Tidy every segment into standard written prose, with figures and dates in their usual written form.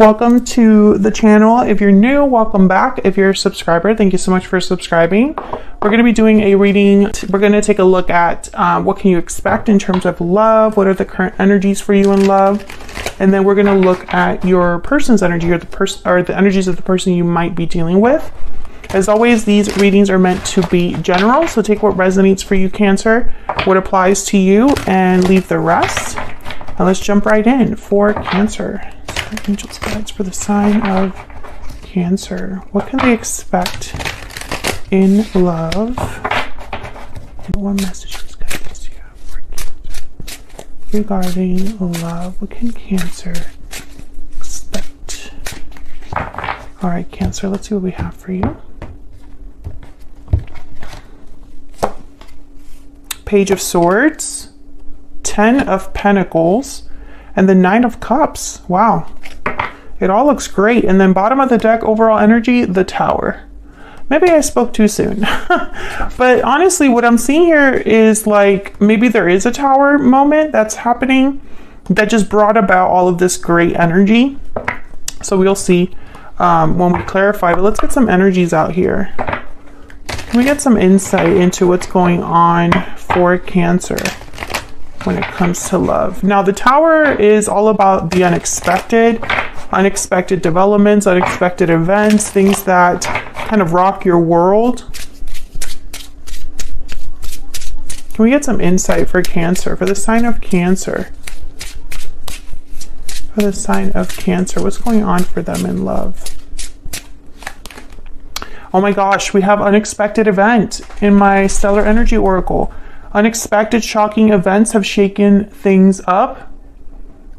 Welcome to the channel. If you're new, welcome back. If you're a subscriber, thank you so much for subscribing. We're going to be doing a reading. We're going to take a look at what can you expect in terms of love, what are the current energies for you in love, and then we're going to look at your person's energy or the energies of the person you might be dealing with. As always, these readings are meant to be general, so take what resonates for you, Cancer, what applies to you, and leave the rest. Now let's jump right in for Cancer. Angels guides for the sign of Cancer. What can they expect in love? What messages guides you have for Cancer regarding love? What can Cancer expect? All right, Cancer, let's see what we have for you. Page of Swords, 10 of Pentacles, and the 9 of Cups. Wow. It all looks great. And then bottom of the deck, overall energy, the Tower. Maybe I spoke too soon. But honestly, what I'm seeing here is like maybe there is a Tower moment that's happening that just brought about all of this great energy. So we'll see when we clarify. But let's get some energies out here. Can we get some insight into what's going on for Cancer when it comes to love? Now, the Tower is all about the unexpected developments, unexpected events, things that kind of rock your world. Can we get some insight for Cancer, for the sign of Cancer? For the sign of Cancer, what's going on for them in love? Oh my gosh, we have unexpected event in my Stellar Energy Oracle. Unexpected, shocking events have shaken things up.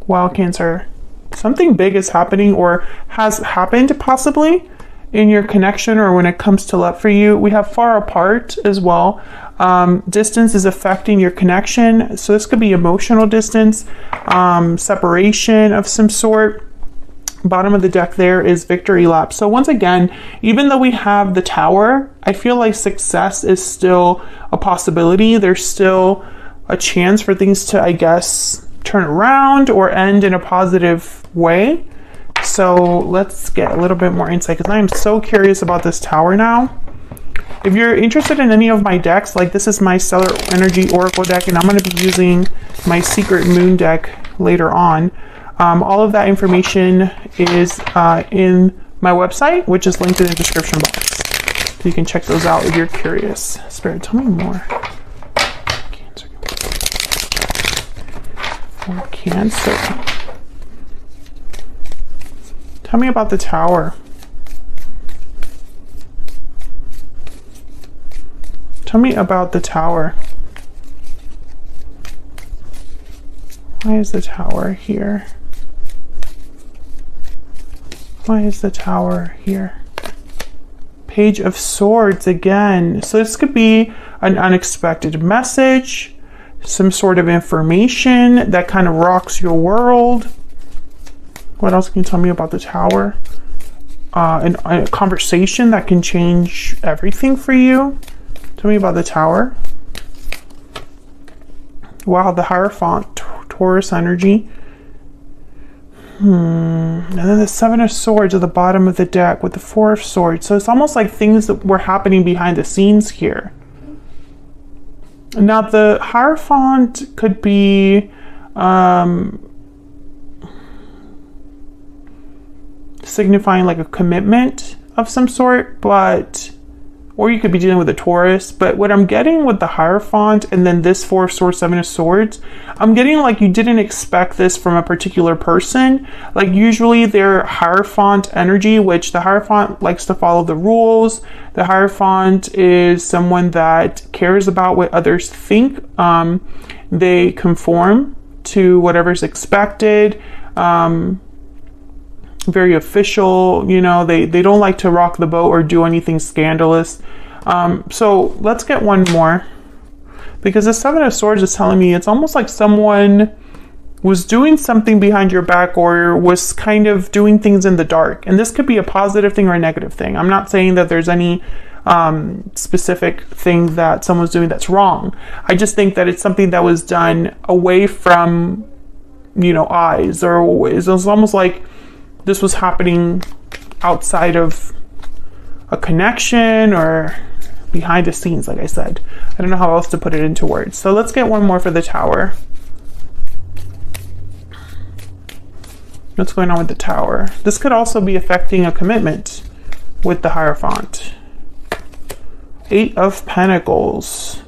Wow, Cancer. Something big is happening or has happened possibly in your connection or when it comes to love for you. We have far apart as well. Distance is affecting your connection. So this could be emotional distance, separation of some sort. Bottom of the deck there is victory lap. So once again, even though we have the Tower, I feel like success is still a possibility. There's still a chance for things to, I guess, turn around or end in a positive way. So let's get a little bit more insight because I am so curious about this Tower now. If you're interested in any of my decks, like this is my Stellar Energy Oracle deck, and I'm going to be using my Secret Moon deck later on. All of that information is in my website, which is linked in the description box. So you can check those out if you're curious. Spirit, tell me more. Cancer. For Cancer. Tell me about the Tower. Tell me about the Tower. Why is the Tower here? Why is the Tower here? Page of Swords again. So this could be an unexpected message, some sort of information that kind of rocks your world. What else can you tell me about the Tower? A conversation that can change everything for you. Tell me about the Tower. Wow, the Hierophant, Taurus energy. And then the 7 of Swords at the bottom of the deck with the 4 of Swords. So it's almost like things that were happening behind the scenes here. Now the Hierophant could be signifying like a commitment of some sort, or you could be dealing with a Taurus. But what I'm getting with the Hierophant and then this 4 of Swords, 7 of Swords, I'm getting like you didn't expect this from a particular person. Like usually their Hierophant energy, which the Hierophant likes to follow the rules. The Hierophant is someone that cares about what others think. They conform to whatever's expected. Very official, you know, they don't like to rock the boat or do anything scandalous. So let's get one more, because the 7 of Swords is telling me it's almost like someone was doing something behind your back or was kind of doing things in the dark. And this could be a positive thing or a negative thing. I'm not saying that there's any specific thing that someone's doing that's wrong. I just think that it's something that was done away from, you know, eyes, or it's almost like this was happening outside of a connection or behind the scenes, like I said. I don't know how else to put it into words. So let's get one more for the Tower. What's going on with the Tower? This could also be affecting a commitment with the Hierophant. 8 of Pentacles.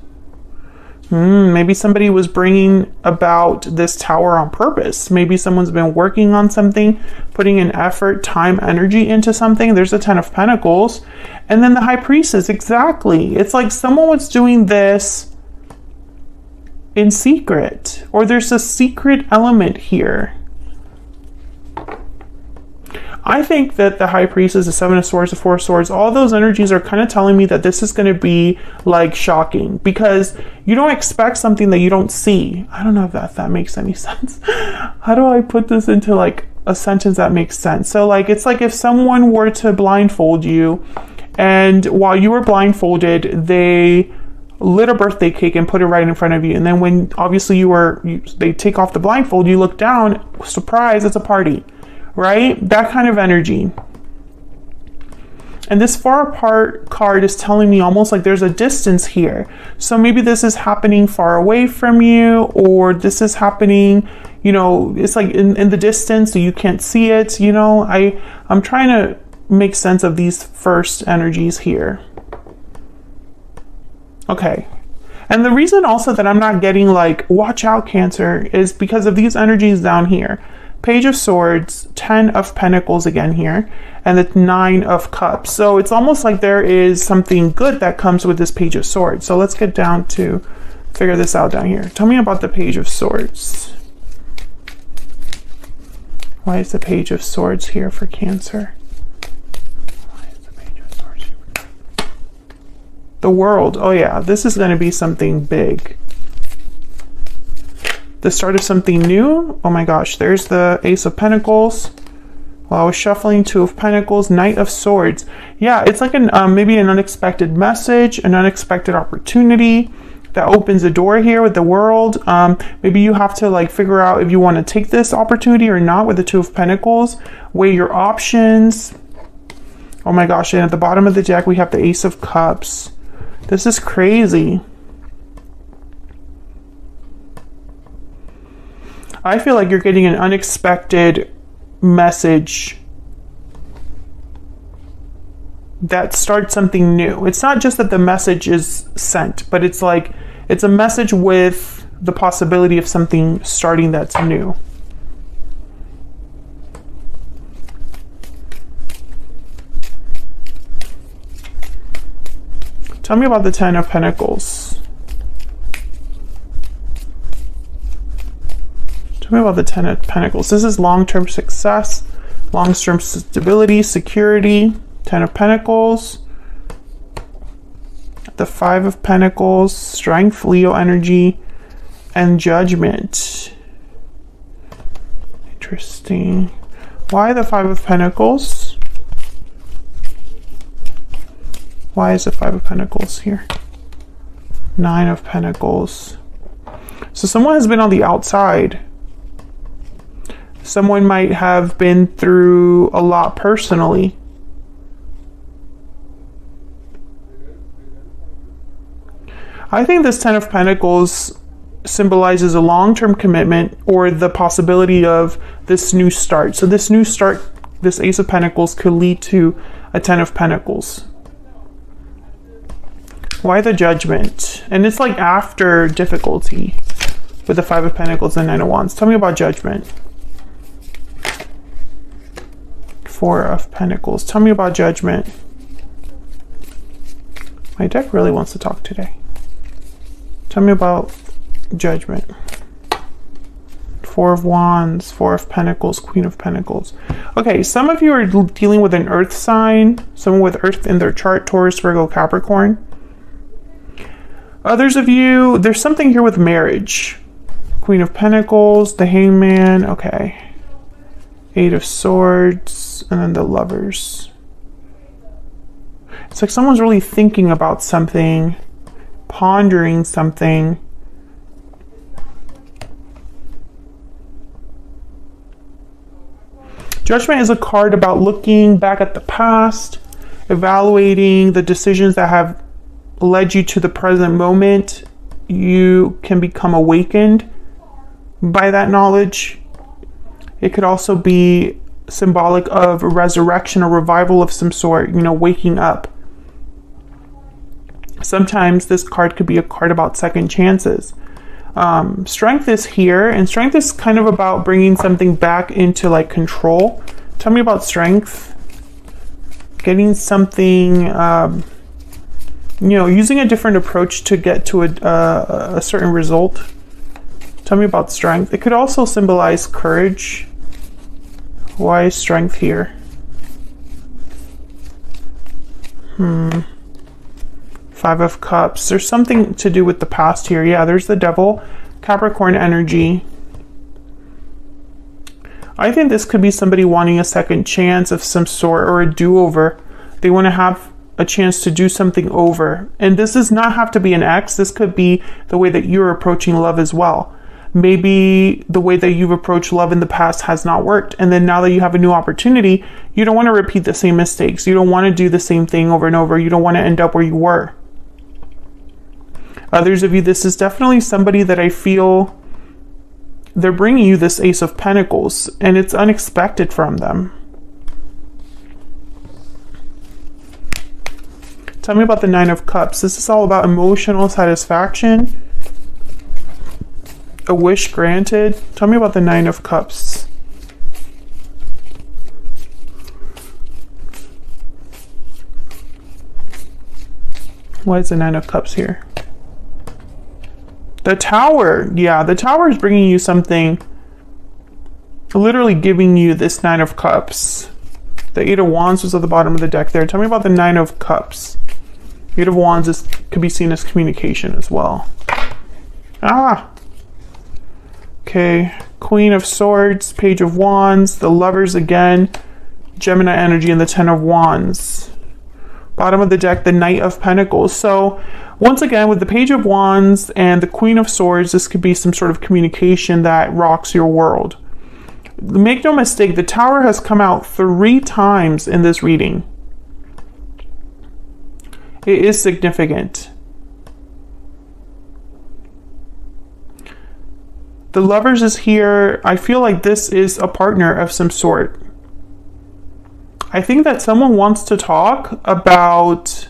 Maybe somebody was bringing about this Tower on purpose. Maybe someone's been working on something, putting an effort, time, energy into something. There's a 10 of Pentacles. And then the High Priestess, exactly. It's like someone was doing this in secret, or there's a secret element here. I think that the High Priestess, the 7 of Swords, the 4 of Swords, all those energies are kind of telling me that this is going to be like shocking, because you don't expect something that you don't see. I don't know if that makes any sense. How do I put this into like a sentence that makes sense? So like, it's like if someone were to blindfold you, and while you were blindfolded, they lit a birthday cake and put it right in front of you. And then when obviously they take off the blindfold, you look down, surprise, it's a party. Right? That kind of energy. And this far apart card is telling me almost like there's a distance here. So maybe this is happening far away from you, or this is happening, you know, it's like in the distance, so you can't see it. You know, I'm trying to make sense of these first energies here. Okay. And the reason also that I'm not getting like, watch out, Cancer, is because of these energies down here. Page of Swords, 10 of Pentacles again here, and the 9 of Cups. So it's almost like there is something good that comes with this Page of Swords. So let's get down to figure this out down here. Tell me about the Page of Swords. Why is the Page of Swords here for Cancer? Why is the Page of Swords here? The World. Oh yeah, this is going to be something big. The start of something new. Oh my gosh, there's the Ace of Pentacles. While I was shuffling, 2 of Pentacles, Knight of Swords. Yeah, it's like maybe an unexpected message, an unexpected opportunity that opens a door here with the World. Maybe you have to like figure out if you want to take this opportunity or not with the 2 of Pentacles. Weigh your options. Oh my gosh, and at the bottom of the deck we have the Ace of Cups. This is crazy. I feel like you're getting an unexpected message that starts something new. It's not just that the message is sent, but it's like, it's a message with the possibility of something starting that's new. Tell me about the 10 of Pentacles. Tell me about the 10 of Pentacles. This is long-term success, long-term stability, security. 10 of Pentacles. The 5 of Pentacles, strength, Leo energy, and judgment. Interesting. Why the 5 of Pentacles? Why is the 5 of Pentacles here? 9 of Pentacles. So someone has been on the outside. Someone might have been through a lot personally. I think this 10 of Pentacles symbolizes a long-term commitment or the possibility of this new start. So this new start, this Ace of Pentacles could lead to a 10 of Pentacles. Why the Judgment? And it's like after difficulty with the 5 of Pentacles and 9 of Wands. Tell me about Judgment. 4 of Pentacles. Tell me about Judgment. My deck really wants to talk today. Tell me about Judgment. 4 of Wands, 4 of Pentacles, Queen of Pentacles. Okay, some of you are dealing with an earth sign, someone with earth in their chart, Taurus, Virgo, Capricorn. Others of you, there's something here with marriage. Queen of Pentacles, the Hangman, okay. 8 of Swords, and then the Lovers. It's like someone's really thinking about something, pondering something. Judgment is a card about looking back at the past, evaluating the decisions that have led you to the present moment. You can become awakened by that knowledge. It could also be symbolic of a resurrection or revival of some sort, you know, waking up. Sometimes this card could be a card about second chances. Strength is here, and strength is kind of about bringing something back into like control. Tell me about strength. Getting something, you know, using a different approach to get to a certain result. Tell me about strength. It could also symbolize courage. Why is strength here? Five of Cups. There's something to do with the past here. Yeah, there's the Devil, Capricorn energy. I think this could be somebody wanting a second chance of some sort or a do-over. They want to have a chance to do something over. And this does not have to be an ex. This could be the way that you're approaching love as well. Maybe the way that you've approached love in the past has not worked. And then now that you have a new opportunity, you don't want to repeat the same mistakes. You don't want to do the same thing over and over. You don't want to end up where you were. Others of you, this is definitely somebody that I feel they're bringing you this Ace of Pentacles, and it's unexpected from them. Tell me about the Nine of Cups. This is all about emotional satisfaction. A wish granted. Tell me about the Nine of Cups. Why is the Nine of Cups here? The Tower. Yeah, the Tower is bringing you something, literally giving you this Nine of Cups. The Eight of Wands was at the bottom of the deck there. Tell me about the Nine of Cups. Eight of Wands could be seen as communication as well. Okay, Queen of Swords, Page of Wands, the Lovers again, Gemini energy, and the Ten of Wands. Bottom of the deck, the Knight of Pentacles. So once again, with the Page of Wands and the Queen of Swords, this could be some sort of communication that rocks your world. Make no mistake, the Tower has come out 3 times in this reading. It is significant. The Lovers is here. I feel like this is a partner of some sort. I think that someone wants to talk about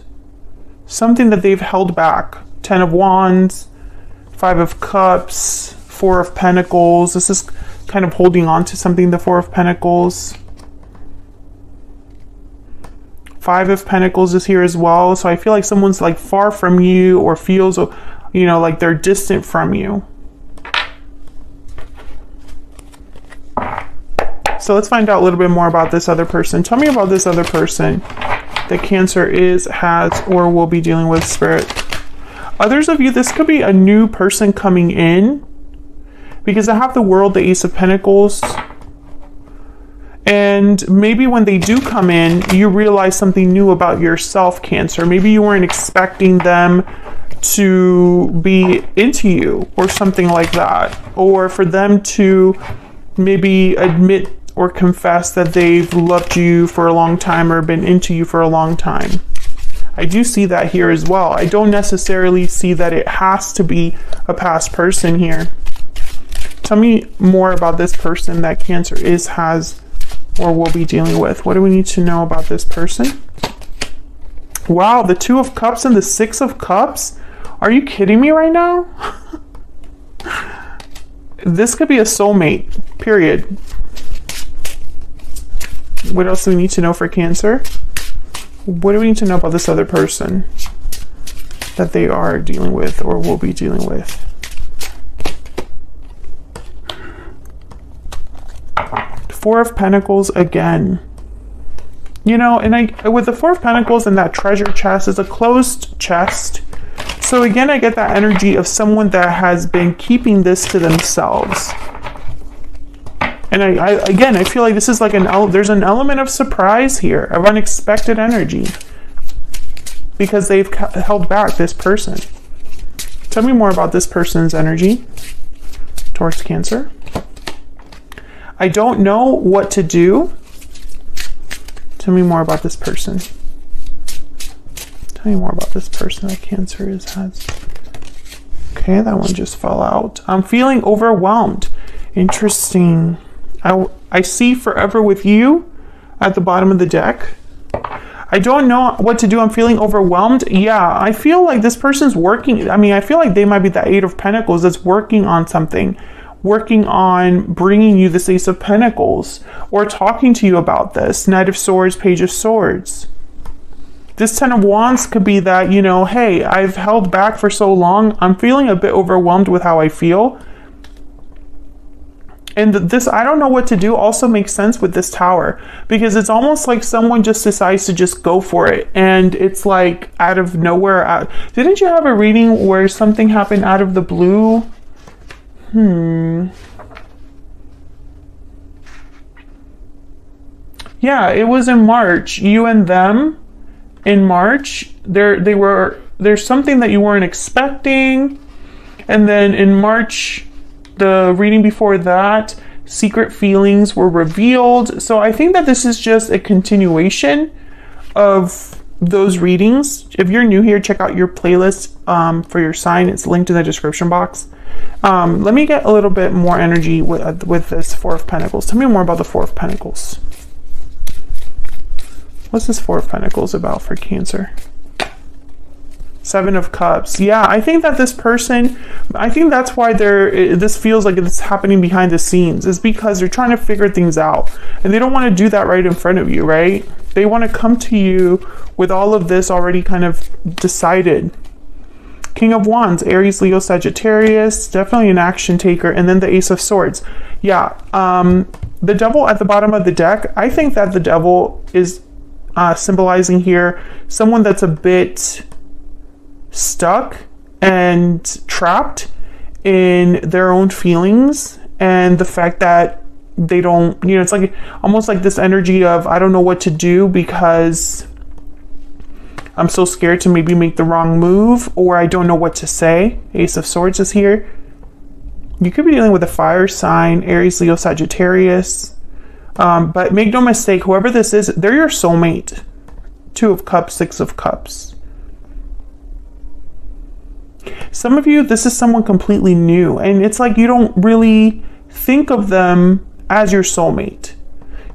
something that they've held back. 10 of Wands, 5 of Cups, 4 of Pentacles. This is kind of holding on to something, the 4 of Pentacles. 5 of Pentacles is here as well. So I feel like someone's like far from you or feels, you know, like they're distant from you. So let's find out a little bit more about this other person. Tell me about this other person that Cancer has, or will be dealing with, Spirit. Others of you, this could be a new person coming in, because I have the World, the Ace of Pentacles. And maybe when they do come in, you realize something new about yourself, Cancer. Maybe you weren't expecting them to be into you or something like that. Or for them to maybe admit or confess that they've loved you for a long time or been into you for a long time. I do see that here as well. I don't necessarily see that it has to be a past person here. Tell me more about this person that Cancer has, or will be dealing with. What do we need to know about this person? Wow, the 2 of Cups and the 6 of Cups? Are you kidding me right now? This could be a soulmate, period. What else do we need to know for Cancer? What do we need to know about this other person that they are dealing with or will be dealing with? 4 of Pentacles again. You know, and with the 4 of Pentacles and that treasure chest, is a closed chest. So again, I get that energy of someone that has been keeping this to themselves. And I feel like this is like there's an element of surprise here, of unexpected energy, because they've held back this person. Tell me more about this person's energy towards Cancer. I don't know what to do Tell me more about this person. Tell me more about this person that Cancer has. Okay, that one just fell out. I'm feeling overwhelmed. Interesting. I see forever with you at the bottom of the deck. I don't know what to do. I'm feeling overwhelmed. Yeah, I feel like this person's working. I mean, I feel like they might be the Eight of Pentacles that's working on something, working on bringing you this Ace of Pentacles, or talking to you about this. Knight of Swords, Page of Swords. This Ten of Wands could be that, you know, hey, I've held back for so long. I'm feeling a bit overwhelmed with how I feel. And this, I don't know what to do, also makes sense with this Tower, because it's almost like someone just decides to just go for it. And it's like out of nowhere. Didn't you have a reading where something happened out of the blue? Yeah, it was in March. You and them in March. There's something that you weren't expecting. And then in March, the reading before that, secret feelings were revealed. So I think that this is just a continuation of those readings. If you're new here, check out your playlist for your sign. It's linked in the description box. Let me get a little bit more energy with this Four of Pentacles. Tell me more about the Four of Pentacles. What's this Four of Pentacles about for Cancer? Seven of Cups. Yeah, I think that this person, I think that's why this feels like it's happening behind the scenes, is because they're trying to figure things out and they don't want to do that right in front of you, right? They want to come to you with all of this already kind of decided. King of Wands, Aries, Leo, Sagittarius, definitely an action taker. And then the Ace of Swords. Yeah, the Devil at the bottom of the deck, I think that the Devil is symbolizing here someone that's a bit stuck and trapped in their own feelings, and the fact that they don't, you know, it's like almost like this energy of I don't know what to do because I'm so scared to maybe make the wrong move, or I don't know what to say. Ace of Swords is here. You could be dealing with a fire sign, Aries, Leo, Sagittarius. But make no mistake, whoever this is, they're your soulmate. Two of Cups, Six of Cups. Some of you, this is someone completely new, and it's like you don't really think of them as your soulmate.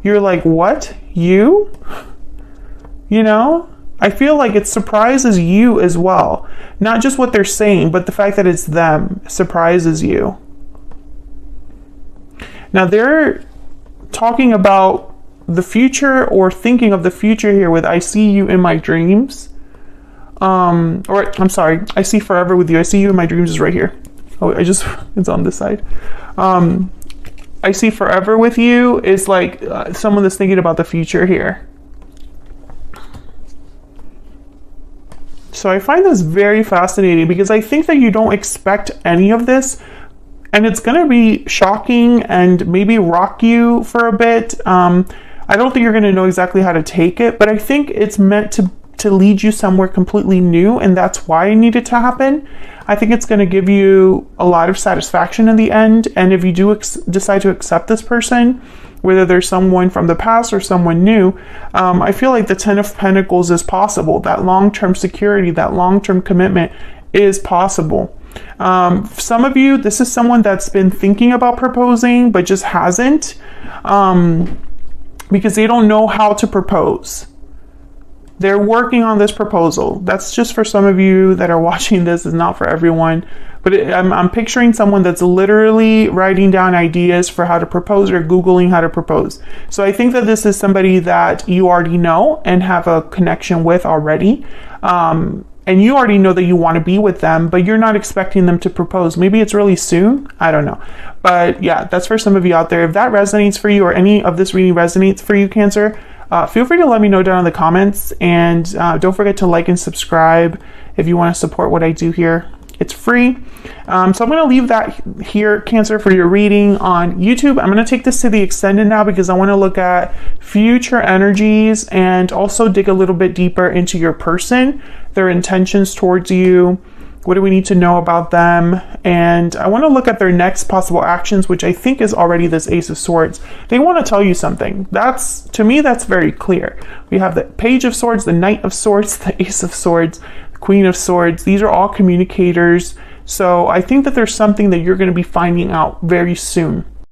You're like, what? You? You know? I feel like it surprises you as well. Not just what they're saying, but the fact that it's them surprises you. Now they're talking about the future or thinking of the future here with I see you in my dreams. Or I'm sorry, I see forever with you. I see you in my dreams is right here. Oh, it's on this side. I see forever with you is like someone that's thinking about the future here. So I find this very fascinating because I think that you don't expect any of this, and it's going to be shocking and maybe rock you for a bit. I don't think you're going to know exactly how to take it, but I think it's meant to lead you somewhere completely new, and that's why it needed to happen. I think it's going to give you a lot of satisfaction in the end, and if you do decide to accept this person, whether there's someone from the past or someone new, I feel like the Ten of Pentacles is possible. That long-term security, that long-term commitment is possible. Some of you, this is someone that's been thinking about proposing but just hasn't, because they don't know how to propose. They're working on this proposal. That's just for some of you that are watching this. It's not for everyone. But I'm picturing someone that's literally writing down ideas for how to propose or Googling how to propose. So I think that this is somebody that you already know and have a connection with already. And you already know that you want to be with them, but you're not expecting them to propose. Maybe it's really soon. I don't know. But yeah, that's for some of you out there. If that resonates for you or any of this reading resonates for you, Cancer, feel free to let me know down in the comments, and don't forget to like and subscribe if you want to support what I do here. It's free. So I'm going to leave that here, Cancer, for your reading on YouTube. I'm going to take this to the extended now because I want to look at future energies and also dig a little bit deeper into your person, their intentions towards you, What do we need to know about them? And I want to look at their next possible actions, which I think is already this Ace of Swords. They want to tell you something. To me, that's very clear. We have the Page of Swords, the Knight of Swords, the Ace of Swords, the Queen of Swords. These are all communicators. So I think that there's something that you're going to be finding out very soon.